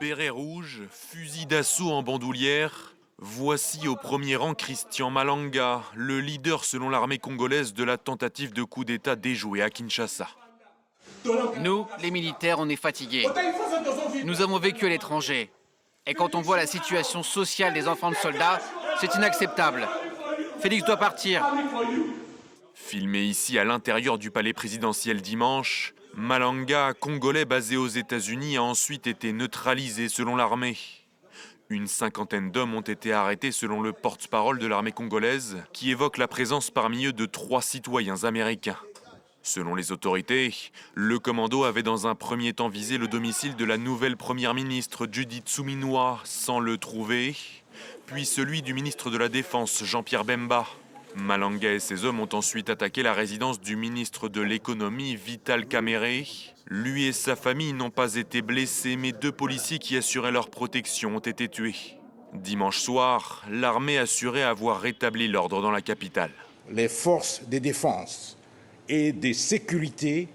béret rouge, fusil d'assaut en bandoulière. Voici au premier rang Christian Malanga, le leader selon l'armée congolaise de la tentative de coup d'État déjouée à Kinshasa. Nous, les militaires, on est fatigués. Nous avons vécu à l'étranger. Et quand on voit la situation sociale des enfants de soldats, c'est inacceptable. Félix doit partir. Filmé ici à l'intérieur du palais présidentiel dimanche, Malanga, congolais basé aux États-Unis, a ensuite été neutralisé selon l'armée. Une cinquantaine d'hommes ont été arrêtés selon le porte-parole de l'armée congolaise, qui évoque la présence parmi eux de 3 citoyens américains. Selon les autorités, le commando avait dans un premier temps visé le domicile de la nouvelle première ministre Judith Suminwa sans le trouver, puis celui du ministre de la Défense Jean-Pierre Bemba. Malanga et ses hommes ont ensuite attaqué la résidence du ministre de l'économie Vital Kamerhe. Lui et sa famille n'ont pas été blessés, mais 2 policiers qui assuraient leur protection ont été tués. Dimanche soir, l'armée assurait avoir rétabli l'ordre dans la capitale. Les forces de défense et de sécurité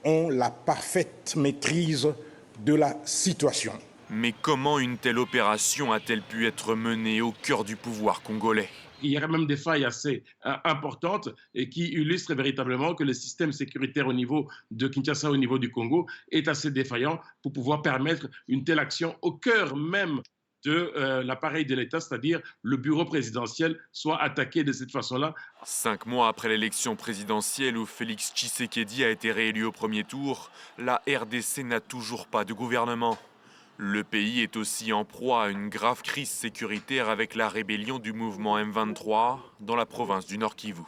ont la parfaite maîtrise de la situation. Mais comment une telle opération a-t-elle pu être menée au cœur du pouvoir congolais ? Il y aurait même des failles assez importantes et qui illustrent véritablement que le système sécuritaire au niveau de Kinshasa, au niveau du Congo, est assez défaillant pour pouvoir permettre une telle action au cœur même de l'appareil de l'État, c'est-à-dire le bureau présidentiel, soit attaqué de cette façon-là. 5 mois après l'élection présidentielle où Félix Tshisekedi a été réélu au premier tour, la RDC n'a toujours pas de gouvernement. Le pays est aussi en proie à une grave crise sécuritaire avec la rébellion du mouvement M23 dans la province du Nord Kivu.